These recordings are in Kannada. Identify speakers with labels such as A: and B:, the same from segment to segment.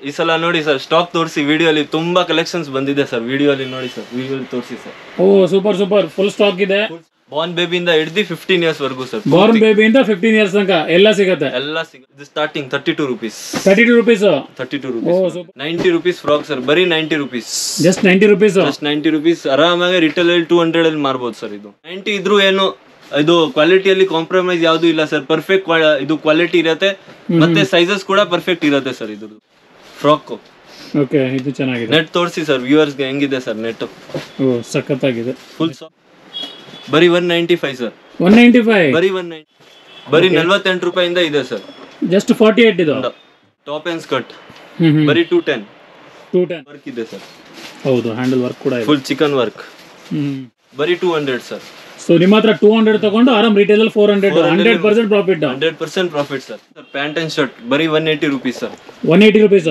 A: ಈ ಸಲ ನೋಡಿ ಸರ್ ಸ್ಟಾಕ್ ತೋರಿಸಿ ವಿಡಿಯೋಲಿ ತುಂಬಾ ಕಲೆಕ್ಷನ್ಸ್ ಬಂದಿದೆ ಸರ್. ವಿಡಿಯೋಲಿ ನೋಡಿ ಸರ್, ವಿಡಿಯೋಲಿ ತೋರಿಸಿ sir.
B: Oh super super, full stack ಇದೆ.
A: ಬಾರ್ನ್ ಬೇಬಿಯಿಂದ ಹಿಡಿದು 15 years ವರೆಗೂ ಸರ್.
B: ಬಾರ್ನ್ ಬೇಬಿಯಿಂದ 15 years ತನಕ ಎಲ್ಲ ಸಿಗುತ್ತೆ.
A: ಎಲ್ಲ ಸಿಗುತ್ತೆ. Starting 32 rupees.
B: 32 rupees.
A: 32 rupees. 90 rupees frock sir, ಬರೀ 90 rupees.
B: Just 90 rupees.
A: Just 90 rupees. ಆರಾಮಾಗಿ ರಿಟೇಲ್ ಅಲ್ಲಿ 200 ಅಲ್ಲಿ ಮಾರ್ಬೋದು ಸರ್. ಇದು 90 ಇದ್ರೂ ಏನು ಇದು ಕ್ವಾಲಿಟಿಯಲ್ಲಿ ಕಾಂಪ್ರಮೈಸ್ ಯಾವ್ದು ಇಲ್ಲ ಸರ್. ಪರ್ಫೆಕ್ಟ್ ಇದು ಕ್ವಾಲಿಟಿ ಇರುತ್ತೆ, ಮತ್ತೆ ಸೈಜಸ್ ಕೂಡ ಪರ್ಫೆಕ್ಟ್ ಇರುತ್ತೆ ಸರ್. ಇದು ಫ್ರಾಕ್
B: ಓಕೆ, ಇದು ಚೆನ್ನಾಗಿದೆ.
A: ನೆಟ್ ತೋರಿಸಿ ಸರ್ ವ್ಯೂವರ್ಸ್ಗೆ ಹೆಂಗಿದೆ ಸರ್ ನೆಟ್.
B: ಓ ಸಖತ್ತಾಗಿದೆ.
A: ಫುಲ್ ಬರೀ 195 ಸರ್.
B: 195
A: ಬರೀ 190, ಬರೀ 48 ರೂಪಾಯಿಂದ ಇದೆ ಸರ್.
B: ಜಸ್ಟ್ 48 ಇದು.
A: ಟಾಪ್ ಅಂಡ್ ಸ್ಕರ್ಟ್ ಬರೀ 210 ವರ್ಕ್ ಇದೆ ಸರ್.
B: ಹೌದು, ಹ್ಯಾಂಡಲ್ ವರ್ಕ್ ಕೂಡ ಇದೆ.
A: ಫುಲ್ ಚಿಕನ್ ವರ್ಕ್ ಬರೀ 200 ಸರ್.
B: ಸೊ ನಿಮ್ಮ ಹತ್ರ 200 ತಗೊಂಡು ಆರಾಮ್ ರಿಟೇಲ್ ಅಲ್ಲಿ 400, 100% profit.
A: 100% profit sir. Pant and shirt ಬರೀ 180 rupees sir.
B: 180 rupees.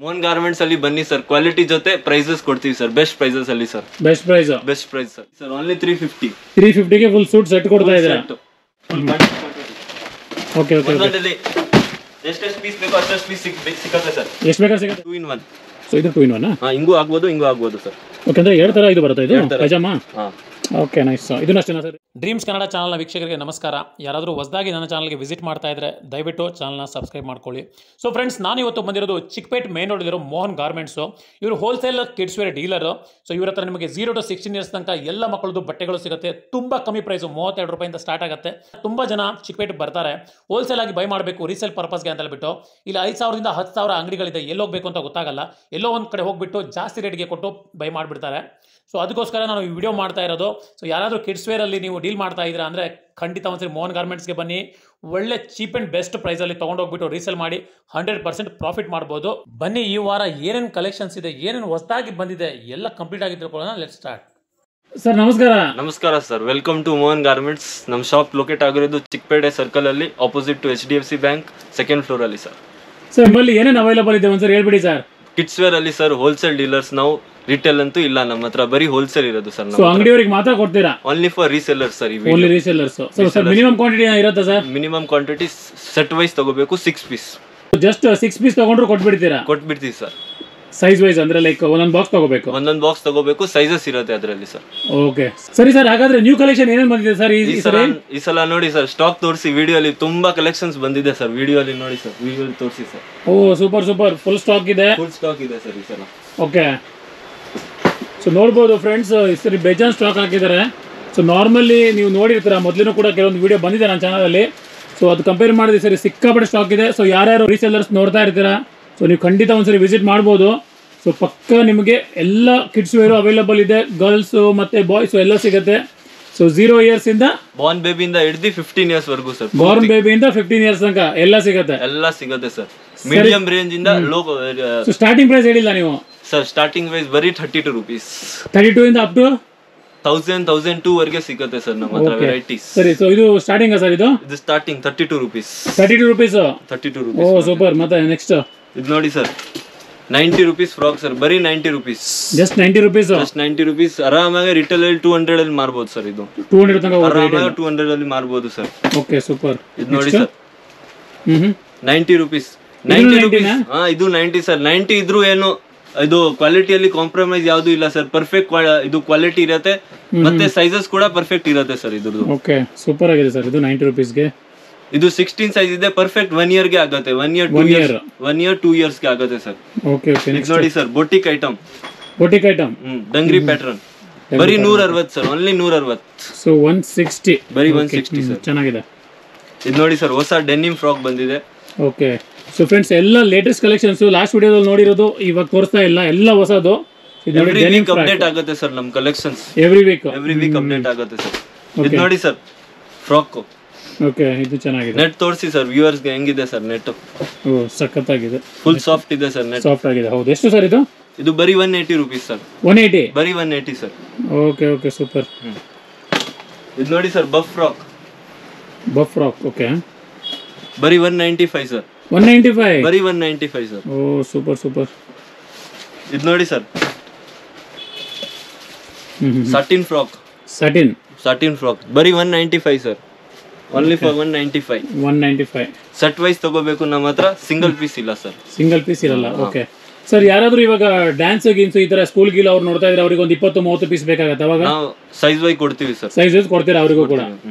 A: Mohan garments ಅಲ್ಲಿ ಬನ್ನಿ ಸರ್, ಕ್ವಾಲಿಟಿ ಜೊತೆ ಪ್ರೈಸಸ್ ಕೊಡ್ತೀವಿ ಸರ್. ಬೆಸ್ಟ್ ಪ್ರೈಸಸ್ ಅಲ್ಲಿ sir.
B: Best price
A: sir. Only 350.
B: 350 ಗೆ ಫುಲ್ ಸೂಟ್ ಸೆಟ್ ಕೊಡ್ತಾ ಇದ್ದೀರಾ. Okay okay.
A: ಎಷ್ಟು ಪೀಸ್ ಬೇಕೋ ಅಷ್ಟು ಪೀಸ್ ಸಿಗುತ್ತೆ ಸರ್.
B: ಎಷ್ಟು ಬೇಕಾದ್ರೆ ಸಿಗುತ್ತೆ?
A: 2 in 1.
B: ಸೊ ಇದು 2 in 1.
A: ಹಿಂಗೂ ಆಗ್ಬೋದು ಸರ್.
B: ಓಕೆ, ಅಂದ್ರೆ ಎರಡು ತರ ಇದು ಬರುತ್ತೆ ಇದು ಪೈಜಾಮಾ. Okay nice. ಇದನ್ನ ಅಷ್ಟೇನಾ ಸರ್?
C: ಡ್ರೀಮ್ಸ್ ಕನ್ನಡ ಚಾನಲ್ನ ವೀಕ್ಷಕರಿಗೆ ನಮಸ್ಕಾರ. ಯಾರಾದರೂ ಹೊಸದಾಗಿ ನನ್ನ ಚಾನಲ್ಗೆ ವಿಸಿಟ್ ಮಾಡ್ತಾ ಇದ್ದರೆ ದಯವಿಟ್ಟು ಚಾನಲ್ನ ಸಬ್ಸ್ಕ್ರೈಬ್ ಮಾಡ್ಕೊಳ್ಳಿ. ಸೊ ಫ್ರೆಂಡ್ಸ್, ನಾನು ಇವತ್ತು ಬಂದಿರೋದು ಚಿಕ್ಕಪೇಟ್ ಮೇನ್ ರೋಡಲ್ಲಿರೋ ಮೋಹನ್ ಗಾರ್ಮೆಂಟ್ಸು. ಇವರು wholesale kids wear dealer. So ಇವ್ರ ಹತ್ರ ನಿಮಗೆ 0 to 16 years ತನಕ ಎಲ್ಲ ಮಕ್ಕಳದ್ದು ಬಟ್ಟೆಗಳು ಸಿಗುತ್ತೆ. ತುಂಬ ಕಮ್ಮಿ ಪ್ರೈಸು, 32 ರೂಪಾಯಿಂದ ಸ್ಟಾರ್ಟ್ ಆಗುತ್ತೆ. ತುಂಬ ಜನ ಚಿಕ್ಕಪೇಟಿಗೆ ಬರ್ತಾರೆ ಹೋಲ್ಸೇಲ್ ಆಗಿ ಬೈ ಮಾಡಬೇಕು ರೀಸೇಲ್ ಪರ್ಪಸ್ಗೆ ಅಂತ ಹೇಳ್ಬಿಟ್ಟು. ಇಲ್ಲಿ 5,000 ಇಂದ 10,000 ಅಂಗಡಿಗಳಿದೆ. ಎಲ್ಲೋಗಬೇಕು ಅಂತ ಗೊತ್ತಾಗಲ್ಲ. ಎಲ್ಲೋ ಒಂದು ಕಡೆ ಹೋಗ್ಬಿಟ್ಟು ಜಾಸ್ತಿ ರೇಟ್ಗೆ ಕೊಟ್ಟು ಬೈ ಮಾಡಿಬಿಡ್ತಾರೆ. ಸೊ ಅದಕ್ಕೋಸ್ಕರ ನಾನು ಈ ವಿಡಿಯೋ ಮಾಡ್ತಾ ಇರೋದು. ಸೊ ಯಾರಾದರೂ ಕಿಡ್ಸ್ ವೇರಲ್ಲಿ ನೀವು ಡೀಲ್ ಮಾಡ್ತಾ ಇದ್ದೀರಾ ಅಂದರೆ ಖಂಡಿತ ಒಂದ್ಸರಿ ಮೋಹನ್ ಗಾರ್ಮೆಂಟ್ಸ್ಗೆ ಬನ್ನಿ. ಒಳ್ಳೆ ಚೀಪ್ ಆ್ಯಂಡ್ ಬೆಸ್ಟ್ ಪ್ರೈಸಲ್ಲಿ ತೊಗೊಂಡೋಗ್ಬಿಟ್ಟು ರೀಸೇಲ್ ಮಾಡಿ 100% ಪ್ರಾಫಿಟ್ ಮಾಡ್ಬೋದು. ಬನ್ನಿ, ಈ ವಾರ ಏನೇನು ಕಲೆಕ್ಷನ್ಸ್ ಇದೆ, ಏನೇನು ಹೊಸದಾಗಿ ಬಂದಿದೆ ಎಲ್ಲ ಕಂಪ್ಲೀಟ್ ಆಗಿ ತಿಳ್ಕೊಳ್ಳೋಣ. Let start.
B: ಸರ್ ನಮಸ್ಕಾರ.
A: ನಮಸ್ಕಾರ sir, welcome to Mohan garments. ನಮ್ಮ ಶಾಪ್ ಲೊಕೇಟ್ ಆಗಿರೋದು ಚಿಕ್ಕಪೇಟೆ ಸರ್ಕಲ್ ಅಲ್ಲಿ, opposite to HDFC bank, 2nd floor ಅಲ್ಲಿ ಸರ್.
B: ಸರ್ ನಿಮ್ಮಲ್ಲಿ ಏನೇನು ಅವೈಲೇಬಲ್ ಇದೆ ಒಂದ್ಸರಿ ಹೇಳ್ಬಿಡಿ ಸರ್.
A: ಕಿಡ್ಸ್ ವೇರ್ ಅಲ್ಲಿ ಸರ್ ಹೋಲ್ಸೇಲ್ ಡೀಲರ್ಸ್ ನಾವು. ರಿಟೇಲ್ ಅಂತೂ ಇಲ್ಲ ನಮ್ಮ ಹತ್ರ, ಬರೀ ಹೋಲ್ಸೇಲ್ ಇರೋದು ಸರ್.
B: ಸೊ ಅಂಗಡಿಯವರಿಗೆ ಮಾತ್ರ ಕೊಡ್ತೀರಾ?
A: Only for resellers sir.
B: Only resellers. Sir minimum quantity ಇರುತ್ತಾ sir?
A: Minimum quantity set wise ತಗೋಬೇಕು, 6 pieces.
B: ಜಸ್ಟ್ 6 pieces ತಗೊಂಡ್ರು
A: ಕೊಟ್ಬಿಡ್ತೀವಿ ಸರ್.
B: ಸೈಜ್ ವೈಸ್ ಅಂದ್ರೆ ಲೈಕ್ ಒಂದೊಂದು ಬಾಕ್ಸ್ ತಗೋಬೇಕು. ಸೈಜಸ್ ಇರುತ್ತೆ ಅದರಲ್ಲಿ ಸರ್. ಓಕೆ ಸರಿ ಸರ್. ಹಾಗಾದ್ರೆ ನ್ಯೂ ಕಲೆಕ್ಷನ್ ಏನೇನು ಬಂದಿದೆ ಸರ್ ಈ ಸಲ? ನೋಡಿ ಸರ್ ಸ್ಟಾಕ್ ತೋರಿಸಿ ವಿಡಿಯೋಲಿ ತುಂಬಾ ಕಲೆಕ್ಷನ್ಸ್ ಬಂದಿದೆ ಸರ್. ವಿಡಿಯೋಲಿ ನೋಡಿ ಸರ್, ವಿಡಿಯೋಲಿ ತೋರಿಸಿ sir. Oh super super, full stack ಇದೆ
A: ಸರ್ ಈ ಸಲ.
B: ಓಕೆ, ಸೊ ನೋಡ್ಬೋದು ಫ್ರೆಂಡ್ಸ್, ಈ ಸರಿ ಬೇಜಾನ್ ಸ್ಟಾಕ್ ಹಾಕಿದ್ದಾರೆ. ಸೊ ನಾರ್ಮಲಿ ನೀವು ನೋಡಿರ್ತೀರ, ಮೊದಲು ಕೂಡ ಕೆಲವೊಂದು ವಿಡಿಯೋ ಬಂದಿದೆ ನನ್ನ ಚಾನಲಲ್ಲಿ. ಸೊ ಅದು ಕಂಪೇರ್ ಮಾಡಿದ್ರೆ ಸರಿ ಸಿಕ್ಕಾಪಟ್ಟೆ ಸ್ಟಾಕ್ ಇದೆ. ಸೊ ಯಾರ್ಯಾರು ರೀಸೆಲ್ಲರ್ಸ್ ನೋಡ್ತಾ ಇರ್ತೀರಾ, ಸೊ ನೀವು ಖಂಡಿತ ಒಂದ್ಸರಿ ವಿಸಿಟ್ ಮಾಡ್ಬೋದು. ಸೊ ಪಕ್ಕ ನಿಮಗೆ ಎಲ್ಲ ಕಿಡ್ಸ್ ವೇರು ಅವೈಲೇಬಲ್ ಇದೆ. ಗರ್ಲ್ಸ್ ಮತ್ತೆ ಬಾಯ್ಸ್ ಎಲ್ಲ ಸಿಗುತ್ತೆ. ಸೊ 0 years ಇಂದ
A: ಬಾರ್ನ್ ಬೇಬಿಯಿಂದ ಹಿಡಿದು 15 years ವರೆಗೂ ಸರ್.
B: ಬಾರ್ನ್ ಬೇಬಿಯಿಂದ 15 years ತನಕ ಎಲ್ಲ ಸಿಗುತ್ತೆ
A: ಸರ್. ಮೀಡಿಯಂ ರೇಂಜ್ ಇಂದ ಲೋ.
B: ಸೊ ಸ್ಟಾರ್ಟಿಂಗ್ ಪ್ರೈಸ್ ಹೇಳಿಲ್ಲ ನೀವು
A: ಸರ್? ಸ್ಟಾರ್ಟಿಂಗ್ ಪ್ರೈಸ್ ಬರೀ 32 rupees.
B: 32 ಇಂದ ಅಪ್ ಟು
A: 1000-1002 ವರೆಗೆ ಸಿಗುತ್ತೆ ಸರ್ ನಮ್ಮ ಹತ್ರ ವೆರೈಟೀಸ್.
B: ಸರಿ, ಸೊ ಇದು ಸ್ಟಾರ್ಟಿಂಗ್ ಸರ್? ಇದು
A: ಸ್ಟಾರ್ಟಿಂಗ್ 32 rupees.
B: 32 rupees. ಓ ಸೂಪರ್. ಮತ್ತೆ ನೆಕ್ಸ್ಟ್
A: ಇದು ನೋಡಿ ಸರ್, 90 rupees ಫ್ರಾಕ್ ಸರ್, ಬರೀ 90 rupees.
B: Just 90 rupees.
A: Just 90 rupees. ಆರಾಮಾಗಿ ರಿಟೇಲ್ ಅಲ್ಲಿ 200 ಅಲ್ಲಿ ಮಾರ್ಬೋದು ಸರ್. ಇದು
B: 200 ತನಕ
A: ಆರಾಮಾಗಿ 200 ಅಲ್ಲಿ ಮಾರ್ಬೋದು ಸರ್.
B: Okay super.
A: ಇದು ನೋಡಿ ಸರ್, 90 rupees. 90 rupees. ಇದು 90 ಸರ್. 90 ಇದ್ರೂ ಏನು ಇದು ಕ್ವಾಲಿಟಿಯಲ್ಲಿ ಕಾಂಪ್ರಮೈಸ್ ಯಾವ್ದು ಇಲ್ಲ ಸರ್. ಪರ್ಫೆಕ್ಟ್ ಇದು ಕ್ವಾಲಿಟಿ ಇರುತ್ತೆ, ಮತ್ತೆ ಸೈಜಸ್ ಕೂಡ ಪರ್ಫೆಕ್ಟ್ ಇರುತ್ತೆ ಸರ್ ಇದ್ರದ್ದು.
B: ಓಕೆ ಸೂಪರ್ ಆಗಿದೆ ಸರ್. ಇದು 90 rupees ಗೆ.
A: ಇದು 16 ಸೈಜ್ ಇದೆ. ಪರ್ಫೆಕ್ಟ್ 1 year ಗೆ ಆಗುತ್ತೆ. 1 year 2 years ಗೆ ಆಗುತ್ತೆ ಸರ್.
B: Okay okay.
A: ನೆಕ್ಸ್ಟ್ ನೋಡಿ sir, boutique item. Dungaree pattern ಬರೀ 160 ಸರ್. ಓನ್ಲಿ 160.
B: ಸೊ 160.
A: ಬರೀ 160 ಸರ್.
B: ಚೆನ್ನಾಗಿದೆ.
A: ಇದು ನೋಡಿ ಸರ್, ಹೊಸ ಡೆನಿಮ್ ಫ್ರಾಕ್ ಬಂದಿದೆ.
B: ಓಕೆ, ಸೊ ಫ್ರೆಂಡ್ಸ್ ಎಲ್ಲ ಲೇಟೆಸ್ಟ್ ಕಲೆಕ್ಷನ್ಸ್ ಲಾಸ್ಟ್ ವಿಡಿಯೋದಲ್ಲಿ ನೋಡಿರೋದು ಇವಾಗ ತೋರಿಸ್ತಾ ಇಲ್ಲ, ಎಲ್ಲ ಹೊಸದು.
A: ಎವ್ರಿ ವೀಕ್ ಅಪ್ಡೇಟ್ ಆಗುತ್ತೆ ಸರ್ ನಮ್ಮ ಕಲೆಕ್ಷನ್ಸ್. ಎವ್ರಿ ವೀಕ್ ಅಪ್ಡೇಟ್ ಆಗುತ್ತೆ ಸರ್. ಇದು ನೋಡಿ ಸರ್, ಫ್ರಾಕ್.
B: ಓಕೆ, ಇದು ಚೆನ್ನಾಗಿದೆ.
A: ನೆಟ್ ತೋರಿಸಿ ಸರ್ ವ್ಯೂವರ್ಸ್ಗೆ ಹೆಂಗಿದೆ ಸರ್ ನೆಟ್.
B: ಓ ಸಖತ್ತಾಗಿದೆ.
A: ಫುಲ್ ಸಾಫ್ಟ್ ಇದೆ ಸರ್ ನೆಟ್.
B: ಸಾಫ್ಟ್ ಆಗಿದೆ. ಹೌದು. ಎಷ್ಟು ಸರ್ ಇದು?
A: ಇದು ಬರೀ 180 rupees ಸರ್.
B: 180.
A: ಬರೀ 180 ಸರ್.
B: Okay okay super.
A: ಇದು ನೋಡಿ ಸರ್, ಬಫ್ ಫ್ರಾಕ್.
B: ಓಕೆ,
A: ಬರೀ 195 ಸರ್.
B: 195.
A: ಬರೀ 195 ಸರ್.
B: Oh super super.
A: ಇದು ನೋಡಿ ಸರ್, ಸಾಟಿನ್ ಫ್ರಾಕ್. ಬರೀ 195 sir. Only for 195.
B: 195.
A: Set wise ತಗೋಬೇಕು ನಮ್ಮ ಹತ್ರ, ಸಿಂಗಲ್ ಪೀಸ್ ಇಲ್ಲ ಸರ್.
B: ಸಿಂಗಲ್ ಪೀಸ್ ಇರಲ್ಲ. ಓಕೆ ಸರ್, ಯಾರಾದ್ರೂ ಇವಾಗ ಡ್ಯಾನ್ಸ್ ಗೀನ್ಸ್ ಈ ತರ ಸ್ಕೂಲ್ ಗೀಲ್ ಅವ್ರು ನೋಡ್ತಾ ಇದ್ರೆ ಅವ್ರಿಗೆ ಒಂದು 20-30 ಪೀಸ್ ಬೇಕಾಗತ್ತೆ, ಅವಾಗ
A: ನಾವು ಸೈಜ್ ವೈ ಕೊಡ್ತೀವಿ ಸರ್.
B: ಸೈಜ್ ಕೊಡ್ತೀರಾ ಅವರಿಗೂ ಕೂಡ?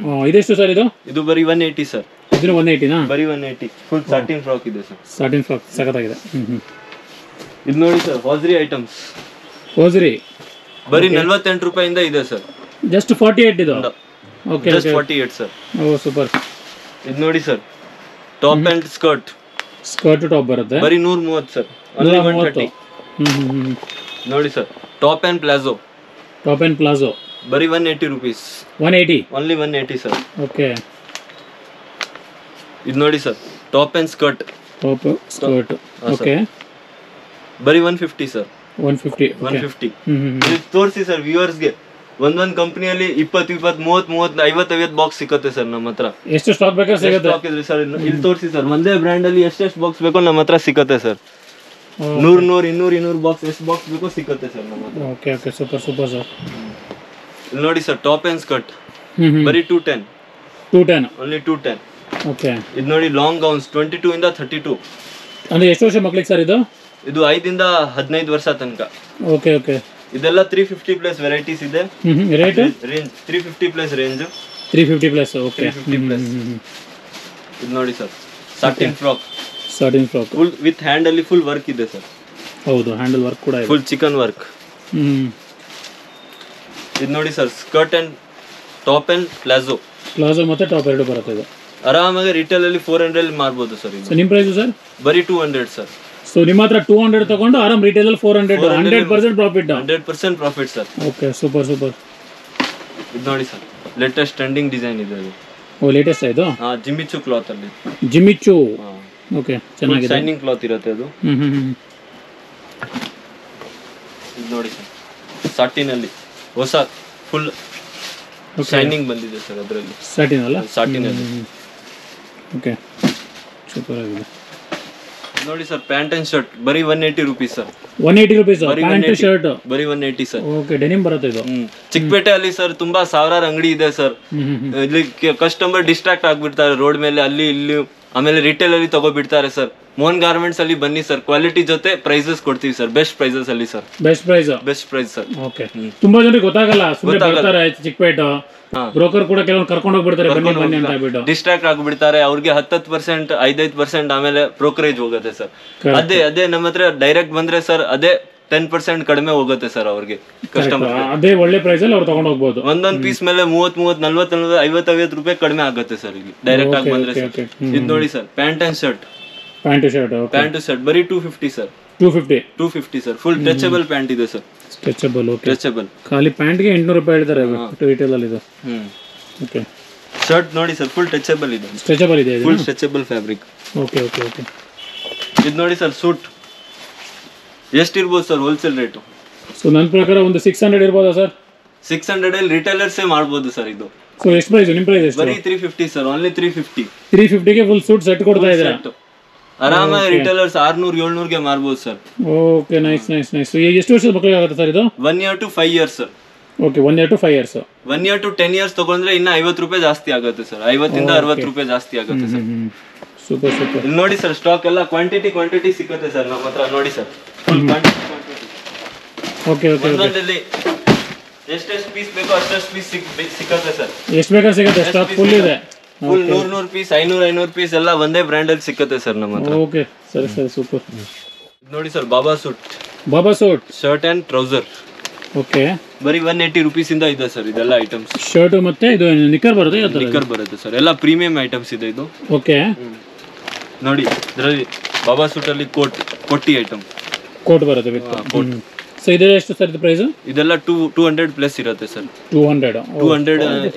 B: ಇದೆಷ್ಟು ಸರ್ ಇದು?
A: ಇದು ಬರೀ 180 ಸರ್.
B: ಇದನ್ನು 180ನಾ?
A: ಬರೀ 180. ಫುಲ್ ಸಾಟಿನ್ ಫ್ರಾಕ್ ಇದೆ ಸರ್.
B: ಸಾಟಿನ್ ಫ್ರಾಕ್ ಸಖತ್ತಾಗಿದೆ.
A: ಇದು ನೋಡಿ ಸರ್, ಹಾಸ್ರಿ ಐಟಮ್ಸ್.
B: ಹೋಸ್ರಿ
A: ಬರೀ 48 ರೂಪಾಯಿಂದ ಇದೆ ಸರ್.
B: ಜಸ್ಟ್ 48 ಇದು? Okay,
A: just 48 sir.
B: Oh super.
A: ಇದು ನೋಡಿ sir, top and skirt.
B: Skirt top ಬರುತ್ತೆ,
A: ಬರೀ 130 ಸರ್. ಓನ್ಲಿ 130. ನೋಡಿ sir, top and palazzo.
B: Top and palazzo
A: ಬರೀ 180 ರೂಪೀಸ್.
B: 180?
A: Only 180 sir.
B: ಓಕೆ.
A: ಇದು ನೋಡಿ sir, top and skirt.
B: Top skirt. Okay.
A: ಬರೀ 150 ಸರ್.
B: 150.
A: 150. ಇದು ತೋರಿಸಿ ಸರ್ ವ್ಯೂವರ್ಸ್ಗೆ. ಒಂದೊಂದು ಕಂಪನಿಯಲ್ಲಿ 20, 30, 50 ಬಾಕ್ಸ್ ಸಿಗುತ್ತೆ ಸರ್ ನಮ್ಮ ಹತ್ರ.
B: ಎಷ್ಟು ಸ್ಟಾಕ್ ಬೇಕಾದ್ರೆ ಸಿಗುತ್ತೆ
A: ಸರ್. ಇಲ್ಲಿ ತೋರಿಸಿ ಸರ್, ಒಂದೇ ಬ್ರ್ಯಾಂಡ್ ಅಲ್ಲಿ ಎಷ್ಟೆಷ್ಟು ಬಾಕ್ಸ್ ಬೇಕೋ ನಮ್ಮ ಹತ್ರ ಸಿಗುತ್ತೆ ಸರ್. 100, 200 ಬಾಕ್ಸ್, ಎಷ್ಟು ಬಾಕ್ಸ್ ಬೇಕೋ ಸಿಗುತ್ತೆ ಸರ್ ನಮ್ಮ ಹತ್ರ.
B: Okay okay, super super sir.
A: ಇಲ್ಲಿ ನೋಡಿ ಸರ್, ಟಾಪ್ ಅಂಡ್ ಸ್ಕರ್ಟ್. ಬರೀ 210.
B: 210? ಓನ್ಲಿ
A: 210.
B: ಓಕೆ.
A: ಇದು ನೋಡಿ, ಲಾಂಗ್ ಗೌನ್ಸ್ 22 ಇಂದ 32.
B: ಅಂದ್ರೆ ಎಷ್ಟು ವರ್ಷ ಮಕ್ಕಳಿಗೆ ಸರ್ ಇದು?
A: ಇದು 5 ಇಂದ 15 ವರ್ಷ ತನಕ.
B: Okay okay.
A: ಇದೆಲ್ಲ 350 ಪ್ಲಸ್ ವೆರೈಟೀಸ್ ಇದೆ.
B: Rate?
A: Range 350 plus range.
B: 350 plus. Okay.
A: 350 plus. ಇದು ನೋಡಿ sir, satin frock.
B: Satin frock
A: full with hand ಅಲ್ಲಿ ಫುಲ್ ವರ್ಕ್ ಇದೆ ಸರ್.
B: ಹೌದು, ಹ್ಯಾಂಡಲ್ ವರ್ಕ್ ಕೂಡ ಇದೆ.
A: Full chikan work. ಇದು ನೋಡಿ sir, skirt and top and palazzo.
B: Palazzo ಮತ್ತೆ ಟಾಪ್ ಎರಡು ಬರುತ್ತೆ ಇದು.
A: ಆರಾಮಾಗಿ ರಿಟೇಲ್ ಅಲ್ಲಿ 400 ಅಲ್ಲಿ ಮಾರ್ಬೋದು ಸರ್. ಇದು
B: ನಿಮ್ಮ ಪ್ರೈಸ್ ಸರ್?
A: ಬರೀ 200 ಸರ್.
B: ಸೊ ನಿಮ್ಮ ಹತ್ರ 200 ತಗೊಂಡು ಆರಾಮ್ ರಿಟೇಲ್ ಅಲ್ಲಿ 400. 100% profit.
A: 100% profit sir.
B: Okay, super super.
A: ಇದು ನೋಡಿ ಸರ್, ಲೇಟೆಸ್ಟ್ ಟ್ರೆಂಡಿಂಗ್ ಡಿಸೈನ್ ಇದೆ ಇದು.
B: ಓ, ಲೇಟೆಸ್ಟ್ ಇದು?
A: ಹಾ, ಜಿಮಿಚು ಕ್ಲಾತ್ ಅಲ್ಲಿ.
B: ಜಿಮಿಚು. ಓಕೆ, ಚೆನ್ನಾಗಿದೆ.
A: ಶೈನಿಂಗ್ ಕ್ಲಾತ್ ಇರುತ್ತೆ ಅದು. ಇದು ನೋಡಿ ಸರ್, ಸಾಟಿನ್ ಅಲ್ಲಿ ಹೊಸ ಫುಲ್ ಶೈನಿಂಗ್ ಬಂದಿದೆ ಸರ್ ಅದರಲ್ಲಿ.
B: ಸಾಟಿನ್ ಅಲ್ಲ?
A: ಸಾಟಿನ್ ಅಲ್ಲಿ.
B: ಓಕೆ, ಸೂಪರ್ ಆಗಿದೆ.
A: ನೋಡಿ ಸರ್, ಪ್ಯಾಂಟ್ ಅಂಡ್ ಶರ್ಟ್ ಬರೀ 180 rupees sir.
B: 180 rupees pant shirt?
A: ಬರೀ 180 ಸರ್.
B: ಓಕೆ, ಡೆನಿಮ್ ಬರುತ್ತೆ ಇದು.
A: ಚಿಕ್ಕಪೇಟೆ ಅಲ್ಲಿ ಸರ್ ತುಂಬಾ ಸಾವಿರಾರು ಅಂಗಡಿ ಇದೆ ಸರ್. ಇಲ್ಲಿ ಕಸ್ಟಮರ್ ಡಿಸ್ಟ್ರಾಕ್ಟ್ ಆಗ್ಬಿಡ್ತಾರೆ ರೋಡ್ ಮೇಲೆ, ಅಲ್ಲಿ ಇಲ್ಲಿ. ಆಮೇಲೆ ರಿಟೇಲ್ ಅಲ್ಲಿ ತಗೋಬಿಡ್ತಾರೆ ಸರ್. ಮೋಹನ್ ಗಾರ್ಮೆಂಟ್ಸ್ ಅಲ್ಲಿ ಬನ್ನಿ ಸರ್, ಕ್ವಾಲಿಟಿ ಜೊತೆ ಪ್ರೈಸಸ್ ಕೊಡ್ತೀವಿ ಸರ್. ಬೆಸ್ಟ್ ಪ್ರೈಸಸ್ ಅಲ್ಲಿ sir. Best price sir.
B: Okay. ತುಂಬಾ ಜನರಿಗೆ ಗೊತ್ತಾಗಲ್ಲ, ಸುಮ್ಮನೆ ಬರ್ತಾರೆ ಚಿಕ್ಕಪೇಟೆ. ಬ್ರೋಕರ್ ಕೂಡ ಕೆಲವೊಂದು ಕರ್ಕೊಂಡು ಹೋಗ್ಬಿಡ್ತಾರೆ, ಬನ್ನಿ ಬನ್ನಿ ಅಂತ ಹೇಳ್ಬಿಟ್ಟು ಡಿಸ್ಟ್ರಾಕ್ಟ್
A: ಆಗ್ಬಿಡ್ತಾರೆ. ಅವ್ರಿಗೆ 10%, 5% ಆಮೇಲೆ ಬ್ರೋಕರೇಜ್ ಹೋಗುತ್ತೆ ಸರ್. ಅದೇ ನಮ್ಮ ಹತ್ರ ಡೈರೆಕ್ಟ್ ಬಂದ್ರೆ ಸರ್, ಅದೇ 10% ಕಡಿಮೆ ಹೋಗುತ್ತೆ ಸರ್ ಅವ್ರಿಗೆ, ಕಸ್ಟಮರ್.
B: ಅದೇ ಒಳ್ಳೆ ಪ್ರೈಸ್ ಅಲ್ಲಿ ಅವ್ರು ತಗೊಂಡು ಹೋಗ್ಬೋದು.
A: ಒಂದೊಂದ್ ಪೀಸ್ ಮೇಲೆ 30, 40, 50 ರೂಪಾಯಿ ಕಡಿಮೆ ಆಗುತ್ತೆ ಸರ್ ಇಲ್ಲಿ ಡೈರೆಕ್ಟ್ ಆಗಿ ಬಂದ್ರೆ. ಇದು ನೋಡಿ sir, pant and shirt. Pant shirt ಬರೀ 250 sir. 250 sir. Full touchable pant ಇದೆ ಸರ್. ಸ್ಟ್ರೆಚಬಲ್.
B: ಖಾಲಿ ಪ್ಯಾಂಟ್ ಗೆ 800 ರೂಪಾಯಿ ಹೇಳ್ತಾರೆ ರಿಟೇಲ್ ಅಲ್ಲಿ ಇದು. ಓಕೆ.
A: ಶರ್ಟ್ ನೋಡಿ ಸರ್, ಫುಲ್ ಟಚಬಲ್ ಇದೆ.
B: ಸ್ಟ್ರೆಚಬಲ್ ಇದೆ,
A: full stretchable fabric.
B: Okay okay okay.
A: ಇದು ನೋಡಿ ಸರ್, ಸೂಟ್ ಎಷ್ಟಿರ್ಬೋದು ಸರ್ ಹೋಲ್ಸೇಲ್ ರೇಟು?
B: ಸೊ ನನ್ನ ಪ್ರಕಾರ ಒಂದು 600 ಇರ್ಬೋದಾ ಸರ್?
A: 600 ಅಲ್ಲಿ ರಿಟೇಲರ್ಸೇ ಮಾಡ್ಬೋದು ಸರ್ ಇದು.
B: ಸೊ ಎಷ್ಟು ಪ್ರೈಸ್? ನಿಮ್ಮ ಪ್ರೈಸ್ ಎಷ್ಟು?
A: ಬರೀ 350 ಸರ್. ಓನ್ಲಿ 350.
B: 350 ಗೆ ಫುಲ್ ಸೂಟ್ ಸೆಟ್ ಕೊಡ್ತಾ ಇದ್ದಾರೆ.
A: ಆರಾಮಾಗಿ ರಿಟೇಲರ್ಸ್ 600, 700 ಗೆ ಮಾರ್ಬೋದು sir.
B: Okay, nice nice nice. ಎಷ್ಟು ವರ್ಷದ ಮಕ್ಕಳಿಗೆ ಆಗುತ್ತೆ ಸರ್ ಇದು?
A: 1 year to 5 years sir.
B: Okay, 1 year to 5 years.
A: 1 year to 10 years ತಗೊಂಡ್ರೆ ಇನ್ನ 50 ರೂಪಾಯಿ ಜಾಸ್ತಿ ಆಗುತ್ತೆ ಸರ್. 50 ಇಂದ 60 ರೂಪಾಯಿ ಜಾಸ್ತಿ ಆಗುತ್ತೆ ಸರ್.
B: Super super.
A: ಇಲ್ಲಿ ನೋಡಿ ಸರ್, ಸ್ಟಾಕ್ ಎಲ್ಲ ಕ್ವಾಂಟಿಟಿ ಸಿಗುತ್ತೆ ಸರ್ ನಮ್ಮ ಹತ್ರ. ನೋಡಿ sir, full quantity.
B: Okay okay.
A: ಒಂದೊಂದಲ್ಲಿ ಎಷ್ಟೆಷ್ಟು ಪೀಸ್ ಬೇಕೋ ಅಷ್ಟಷ್ಟು ಪೀಸ್ ಸಿಗುತ್ತೆ ಸರ್.
B: ಎಷ್ಟು ಬೇಕಾದ್ರೆ ಸಿಗುತ್ತೆ, ಸ್ಟಾಕ್ ಫುಲ್ ಇದೆ.
A: ಫುಲ್ 100 ಪೀಸ್, 500 ಪೀಸ್ ಎಲ್ಲ ಒಂದೇ ಬ್ರ್ಯಾಂಡ್ ಅಲ್ಲಿ ಸಿಗುತ್ತೆ ಸರ್ ನಮ್ಮ ಹತ್ರ.
B: ಓಕೆ, ಸರಿ ಸರಿ, ಸೂಪರ್.
A: ನೋಡಿ sir, baba suit shirt and trouser.
B: Okay,
A: ಬರೀ 180 ರೂಪೀಸ್ ಇಂದ ಇದೆ ಸರ್ ಇದೆಲ್ಲ ಐಟಮ್ಸ್.
B: ಶರ್ಟ್ ಮತ್ತೆ ಇದು ನಿಕ್ಕರ್ ಬರುತ್ತೆ.
A: ನಿಕ್ಕರ್ ಬರುತ್ತೆ ಸರ್. ಎಲ್ಲ ಪ್ರೀಮಿಯಂ ಐಟಮ್ಸ್ ಇದೆ ಇದು.
B: ಓಕೆ,
A: ನೋಡಿ ಇದರಲ್ಲಿ ಬಾಬಾ ಸೂಟ್ ಅಲ್ಲಿ ಕೋಟಿ ಐಟಮ್.
B: ಕೋಟ್ ಬರುತ್ತೆ ವಿತ್ ಕೋಟ್. ಸೊ ಇದೆಲ್ಲ ಎಷ್ಟು ಸರ್ ಇದು ಪ್ರೈಸ್?
A: ಇದೆಲ್ಲ 200 ಪ್ಲಸ್ ಇರುತ್ತೆ ಸರ್. 200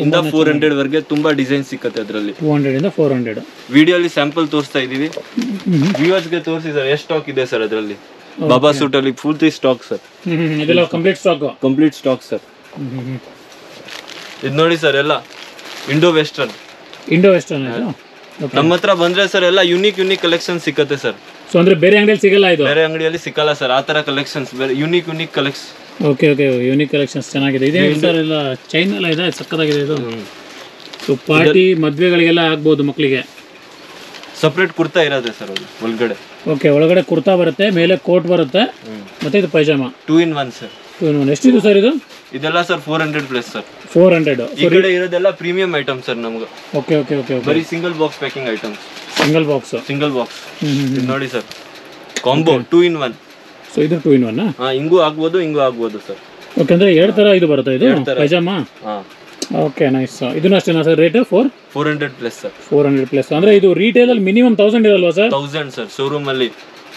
A: ಇಂದ 400 ವರೆಗೆ ತುಂಬಾ ಡಿಸೈನ್ ಸಿಗುತ್ತೆ ಅದರಲ್ಲಿ. 200 ಇಂದ 400 ವಿಡಿಯೋ ಅಲ್ಲಿ ಸ್ಯಾಂಪಲ್ ತೋರಿಸ್ತಾ ಇದೀವಿ. ವ್ಯೂವರ್ಸ್ ಗೆ ತೋರಿಸಿ ಸರ್ ಎಷ್ಟು ಸ್ಟಾಕ್ ಇದೆ ಸರ್ ಅದರಲ್ಲಿ. ಬಾಬಾ ಸೂಟ್ ಅಲ್ಲಿ ಫುಲ್ ಸ್ಟಾಕ್ ಸರ್.
B: ಇದೆಲ್ಲ ಕಂಪ್ಲೀಟ್ ಸ್ಟಾಕ್
A: ಸರ್. ಇದು ನೋಡಿ ಸರ್, ಎಲ್ಲ ಇಂಡೋ ವೆಸ್ಟರ್ನ್ ನಮ್ಮ ಹತ್ರ ಬಂದ್ರೆ ಸರ್ ಎಲ್ಲ ಯೂನಿಕ್ ಕಲೆಕ್ಷನ್ ಸಿಗುತ್ತೆ ಸರ್. ಸೊ ಅಂದ್ರೆ ಬೇರೆ ಅಂಗಡಿಯಲ್ಲಿ ಸಿಗಲ್ಲ ಇದು? ಬೇರೆ ಅಂಗಡಿಯಲ್ಲಿ ಸಿಕ್ಕಲ್ಲ ಸರ್ ಆ ತರ ಕಲೆಕ್ಷನ್ಸ್. ಬೇರೆ unique collection. Okay okay, unique collections ಚೆನ್ನಾಗಿದೆ. ಇದೆ ಸರ್, ಎಲ್ಲ ಚೈನ್ ಎಲ್ಲ ಇದೆ, ಸಕ್ಕತ್ತಾಗಿದೆ ಇದು.
B: ಸೊ ಪಾರ್ಟಿ ಮದ್ವೆಗಳಿಗೆಲ್ಲ ಆಗ್ಬೋದು ಮಕ್ಕಳಿಗೆ.
A: ಸಪ್ರೇಟ್ ಕುರ್ತಾ ಇರೋದೆ ಸರ್ ಅದು ಒಳಗಡೆ.
B: ಓಕೆ, ಒಳಗಡೆ ಕುರ್ತಾ ಬರುತ್ತೆ, ಮೇಲೆ ಕೋಟ್ ಬರುತ್ತೆ, ಮತ್ತೆ ಇದು ಪೈಜಾಮ
A: 2 in 1 ಸರ್.
B: 2 in 1. ಎಷ್ಟಿದು ಸರ್ ಇದು?
A: ಇದೆಲ್ಲ ಸರ್ 400 ಪ್ಲಸ್ ಸರ್.
B: 400.
A: ಈ ಕಡೆ ಇರೋದೆಲ್ಲ ಪ್ರೀಮಿಯಂ ಐಟಮ್ ಸರ್ ನಮ್ಗೆ.
B: Okay okay okay okay.
A: ಬರೀ single box packing items.
B: Single box.
A: ಇದು ನೋಡಿ ಸರ್, ಕಾಂಬೋ 2 in 1.
B: ಸೊ ಇದು 2 in 1.
A: ಹಿಂಗೂ ಆಗ್ಬೋದು, ಹಿಂಗೂ ಆಗ್ಬೋದು ಸರ್.
B: ಓಕೆ, ಅಂದ್ರೆ 2 ತರ ಇದು ಬರುತ್ತೆ ಇದು ಪೈಜಾಮ. Okay, nice. ಇದನ್ನು ಅಷ್ಟೇನಾ sir rate?
A: 400 plus sir.
B: 400 plus ಅಂದ್ರೆ ಇದು ರಿಟೇಲ್ ಅಲ್ಲಿ ಮಿನಿಮಮ್ 1000 ಇರಲ್ವಾ ಸರ್?
A: 1000 ಸರ್. ಶೋರೂಮ್ ಅಲ್ಲಿ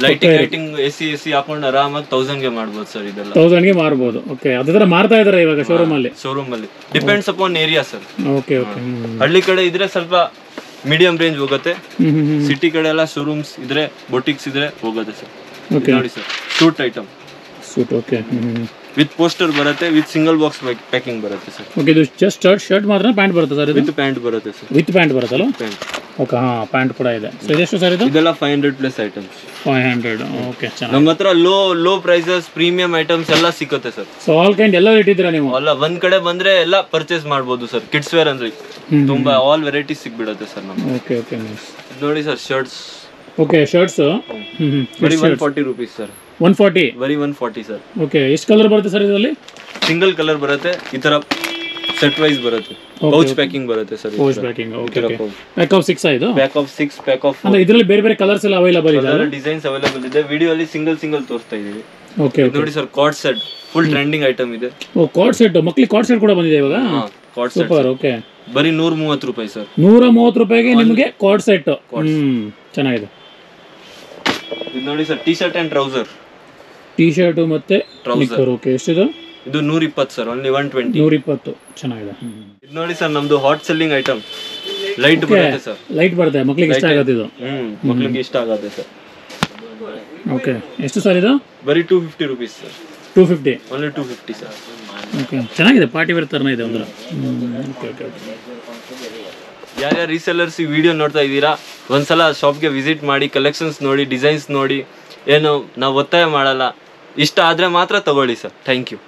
A: ಲೈಟಿಂಗ್ ಎಸಿ ಹಾಕೊಂಡು ಆರಾಮಾಗಿ 1000 ಗೆ ಮಾಡ್ಬೋದು ಸರ್. ಇದೆಲ್ಲ
B: 1000 ಗೆ ಮಾರಬಹುದು. ಓಕೆ, ಅದೇ ತರ ಮಾರ್ತಾ ಇದಾರೆ ಇವಾಗ ಶೋರೂಮ್ ಅಲ್ಲಿ.
A: Depends upon area sir.
B: Okay okay.
A: ಹಳ್ಳಿ ಕಡೆ ಇದ್ರೆ ಸ್ವಲ್ಪ ಮೀಡಿಯಂ ರೇಂಜ್ ಹೋಗುತ್ತೆ. ಸಿಟಿ ಕಡೆ ಎಲ್ಲ ಶೋರೂಮ್ಸ್ ಇದ್ರೆ, ಬೊಟಿಕ್ಸ್ ಇದ್ರೆ ಹೋಗುತ್ತೆ ಸರ್. ನೋಡಿ sir, suit item.
B: Suit. Okay.
A: With poster ಬರುತ್ತೆ, ವಿತ್ ಸಿಂಗಲ್ ಬಾಕ್ಸ್ ಪ್ಯಾಕಿಂಗ್ ಬರುತ್ತೆ ಸರ್.
B: ಓಕೆ, ಇದು ಜಸ್ಟ್ ಶರ್ಟ್ ಮಾತ್ರ, ಪ್ಯಾಂಟ್ ಬರುತ್ತೆ ಸರ್?
A: ವಿತ್ ಪ್ಯಾಂಟ್ ಬರುತ್ತೆ ಸರ್.
B: ವಿತ್ ಪ್ಯಾಂಟ್ ಬರುತ್ತಲ್ಲ? ಓಕೆ, ಪ್ಯಾಂಟ್ ಕೂಡ ಇದೆ. ಸೊ ಇದೆಷ್ಟು ಸರ್ ಇದು?
A: ಇದೆಲ್ಲ 500 ಪ್ಲಸ್ ಐಟಮ್ಸ್. 500.
B: ಓಕೆ,
A: ನಮ್ಮ ಹತ್ರ ಲೋ ಪ್ರೈಸಸ್ ಪ್ರೀಮಿಯಂ ಐಟಮ್ಸ್ ಎಲ್ಲ ಸಿಗುತ್ತೆ ಸರ್.
B: ಸೊ ಆಲ್ ಕೈಂಡ್ ಎಲ್ಲ ಇಟ್ಟಿದ್ದೀರಾ ನೀವು?
A: ಅಲ್ಲ, ಒಂದ್ ಕಡೆ ಬಂದ್ರೆ ಎಲ್ಲ ಪರ್ಚೇಸ್ ಮಾಡ್ಬೋದು ಸರ್. ಕಿಡ್ಸ್ ವೇರ್ ಅಂದ್ರೆ ತುಂಬಾ ಆಲ್ ವೆರೈಟೀಸ್ ಸಿಗ್ಬಿಡುತ್ತೆ ಸರ್ ನಮ್ಗೆ.
B: Okay okay, nice.
A: ನೋಡಿ ಸರ್, ಶರ್ಟ್ಸ್.
B: ಓಕೆ, ಶರ್ಟ್ಸ್
A: ಬರೀ 140 ರೂಪೀಸ್ ಸರ್.
B: 140?
A: ಬರೀ 140 ಸರ್.
B: ಓಕೆ, ಎಷ್ಟು ಕಲರ್ ಬರುತ್ತೆ ಸರ್ ಇದರಲ್ಲಿ?
A: ಸಿಂಗಲ್ ಕಲರ್ ಬರುತ್ತೆ, ಈ ತರ ಸೆಟ್ ವೈಸ್ ಬರುತ್ತೆ. ಪೌಚ್ ಪ್ಯಾಕಿಂಗ್ ಬರುತ್ತೆ sir.
B: Pouch packing. Okay okay. Pack of 6 ಇದು?
A: Pack of 6, pack of 4.
B: ಅಂದ್ರೆ ಇದರಲ್ಲಿ ಬೇರೆ ಬೇರೆ ಕಲರ್ಸ್ ಎಲ್ಲ ಅವೈಲೇಬಲ್ ಇದೆ?
A: ಡಿಸೈನ್ಸ್ ಅವೈಲೇಬಲ್ ಇದೆ. ವಿಡಿಯೋ ಅಲ್ಲಿ ಸಿಂಗಲ್ ತೋರಿಸ್ತಾ ಇದೀವಿ.
B: ಓಕೆ.
A: ನೋಡಿ sir, card set full trending item ಇದೆ.
B: ಓ, ಕಾರ್ಡ್ ಸೆಟ್. ಮಕ್ಕಳಿಗೆ ಕಾರ್ಡ್ ಸೆಟ್ ಕೂಡ ಬಂದಿದೆ ಇವಾಗ?
A: Card set.
B: ಸೂಪರ್. ಓಕೆ,
A: ಬರೀ 130 ರೂಪಾಯಿ ಸರ್.
B: 130 ರೂಪಾಯಿಗೆ ನಿಮಗೆ ಕಾರ್ಡ್ ಸೆಟ್. ಚೆನ್ನಾಗಿದೆ.
A: ಇದು ನೋಡಿ sir, T shirt and trouser.
B: T shirt ಮತ್ತೆ ಟ್ರೌಸರ್. ಓಕೆ, ಎಷ್ಟಿದು?
A: ಇದು 120 ಸರ್. ಓನ್ಲಿ 120.
B: 120. ಚೆನ್ನಾಗಿದೆ.
A: ಇದು ನೋಡಿ ಸರ್, ನಮ್ದು ಹಾಟ್ ಸೆಲ್ಲಿಂಗ್ ಐಟಮ್. ಲೈಟ್ ಬರುತ್ತೆ ಸರ್.
B: ಲೈಟ್ ಬರುತ್ತೆ, ಮಕ್ಕಳಿಗೆ ಇಷ್ಟ ಆಗುತ್ತೆ ಇದು.
A: ಮಕ್ಕಳಿಗೆ ಇಷ್ಟ ಆಗುತ್ತೆ ಸರ್.
B: ಓಕೆ, ಎಷ್ಟು ಸರ್ ಇದು?
A: ಬರೀ 250 rupees sir.
B: 250?
A: Only 250 sir.
B: Okay, ಚೆನ್ನಾಗಿದೆ. ಪಾರ್ಟಿ ವೇರ್ ತರನೇ ಇದೆ ಅಂದ್ರೆ. Okay okay okay.
A: ಯಾರ್ಯಾರು ರೀಸೆಲ್ಲರ್ಸ್ ಈ ವಿಡಿಯೋ ನೋಡ್ತಾ ಇದ್ದೀರಾ, ಒಂದ್ಸಲ ಶಾಪ್ಗೆ ವಿಸಿಟ್ ಮಾಡಿ, ಕಲೆಕ್ಷನ್ಸ್ ನೋಡಿ, ಡಿಸೈನ್ಸ್ ನೋಡಿ. ಏನು ನಾವು ಒತ್ತಾಯ ಮಾಡಲ್ಲ, ಇಷ್ಟ ಆದರೆ ಮಾತ್ರ ತಗೊಳ್ಳಿ ಸರ್. Thank you.